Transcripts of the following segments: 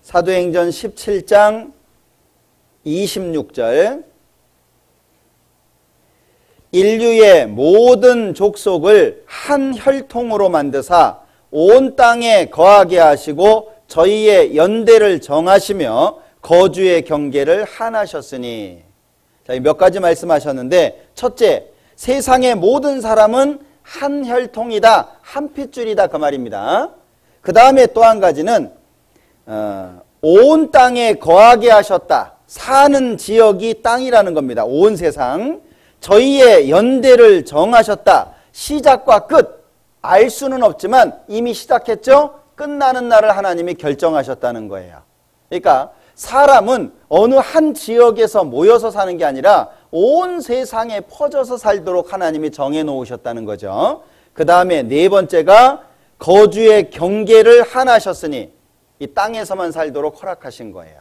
사도행전 17장 26절 인류의 모든 족속을 한 혈통으로 만드사 온 땅에 거하게 하시고 저희의 연대를 정하시며 거주의 경계를 한하셨으니. 자, 몇 가지 말씀하셨는데, 첫째, 세상의 모든 사람은 한 혈통이다, 한 핏줄이다, 그 말입니다. 그 다음에 또 한 가지는 온 땅에 거하게 하셨다. 사는 지역이 땅이라는 겁니다. 온 세상. 저희의 연대를 정하셨다. 시작과 끝 알 수는 없지만 이미 시작했죠. 끝나는 날을 하나님이 결정하셨다는 거예요. 그러니까 사람은 어느 한 지역에서 모여서 사는 게 아니라 온 세상에 퍼져서 살도록 하나님이 정해놓으셨다는 거죠. 그 다음에 네 번째가 거주의 경계를 한하셨으니 이 땅에서만 살도록 허락하신 거예요.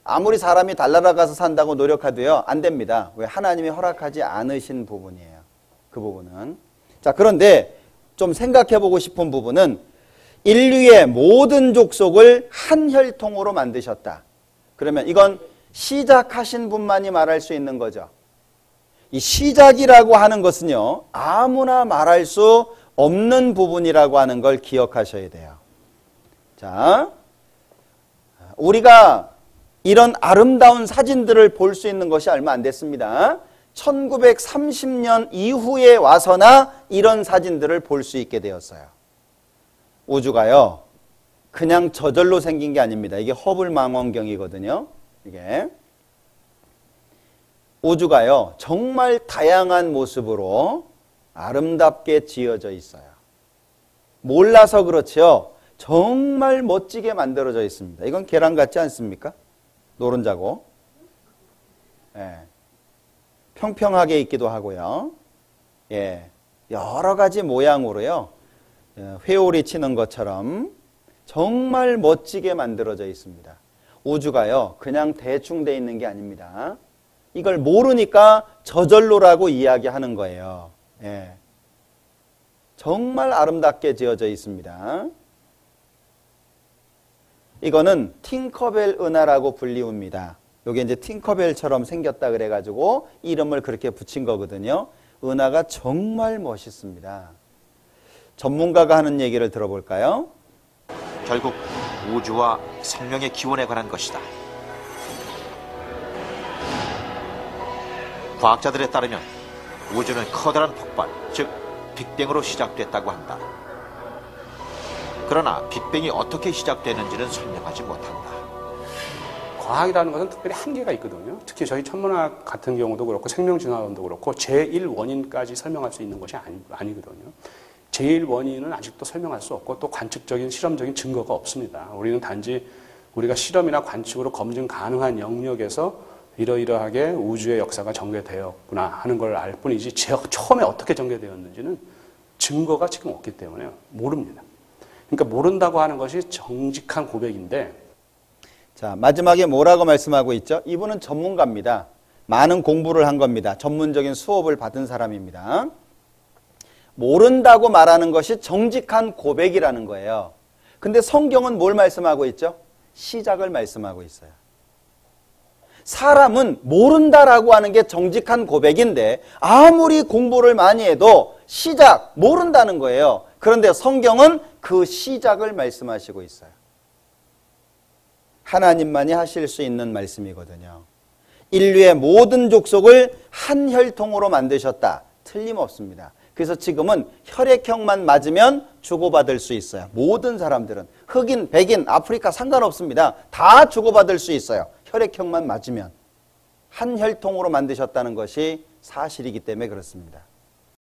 아무리 사람이 달나라 가서 산다고 노력해도요, 안 됩니다. 왜? 하나님이 허락하지 않으신 부분이에요. 그 부분은. 자, 그런데 좀 생각해 보고 싶은 부분은 인류의 모든 족속을 한 혈통으로 만드셨다. 그러면 이건 시작하신 분만이 말할 수 있는 거죠. 이 시작이라고 하는 것은요, 아무나 말할 수 없는 부분이라고 하는 걸 기억하셔야 돼요. 자, 우리가 이런 아름다운 사진들을 볼 수 있는 것이 얼마 안 됐습니다. 1930년 이후에 와서나 이런 사진들을 볼 수 있게 되었어요. 우주가요, 그냥 저절로 생긴 게 아닙니다. 이게 허블 망원경이거든요. 이게 우주가요, 정말 다양한 모습으로 아름답게 지어져 있어요. 몰라서 그렇죠. 정말 멋지게 만들어져 있습니다. 이건 계란 같지 않습니까? 노른자고. 예. 평평하게 있기도 하고요. 예. 여러 가지 모양으로요, 회오리 치는 것처럼 정말 멋지게 만들어져 있습니다. 우주가요, 그냥 대충 돼 있는 게 아닙니다. 이걸 모르니까 저절로라고 이야기하는 거예요. 예. 정말 아름답게 지어져 있습니다. 이거는 팅커벨 은하라고 불리웁니다. 이게 이제 팅커벨처럼 생겼다 그래가지고 이름을 그렇게 붙인 거거든요. 은하가 정말 멋있습니다. 전문가가 하는 얘기를 들어볼까요? 결국 우주와 생명의 기원에 관한 것이다. 과학자들에 따르면 우주는 커다란 폭발, 즉 빅뱅으로 시작됐다고 한다. 그러나 빅뱅이 어떻게 시작되는지는 설명하지 못한다. 과학이라는 것은 특별히 한계가 있거든요. 특히 저희 천문학 같은 경우도 그렇고 생명진화론도 그렇고 제1원인까지 설명할 수 있는 것이 아니거든요. 제1원인은 아직도 설명할 수 없고 또 관측적인 실험적인 증거가 없습니다. 우리는 단지 우리가 실험이나 관측으로 검증 가능한 영역에서 이러이러하게 우주의 역사가 전개되었구나 하는 걸 알 뿐이지 처음에 어떻게 전개되었는지는 증거가 지금 없기 때문에 모릅니다. 그러니까 모른다고 하는 것이 정직한 고백인데, 자, 마지막에 뭐라고 말씀하고 있죠? 이분은 전문가입니다. 많은 공부를 한 겁니다. 전문적인 수업을 받은 사람입니다. 모른다고 말하는 것이 정직한 고백이라는 거예요. 근데 성경은 뭘 말씀하고 있죠? 시작을 말씀하고 있어요. 사람은 모른다라고 하는 게 정직한 고백인데 아무리 공부를 많이 해도 시작, 모른다는 거예요. 그런데 성경은 그 시작을 말씀하시고 있어요. 하나님만이 하실 수 있는 말씀이거든요. 인류의 모든 족속을 한 혈통으로 만드셨다. 틀림없습니다. 그래서 지금은 혈액형만 맞으면 주고받을 수 있어요. 모든 사람들은. 흑인, 백인, 아프리카 상관없습니다. 다 주고받을 수 있어요. 혈액형만 맞으면. 한 혈통으로 만드셨다는 것이 사실이기 때문에 그렇습니다.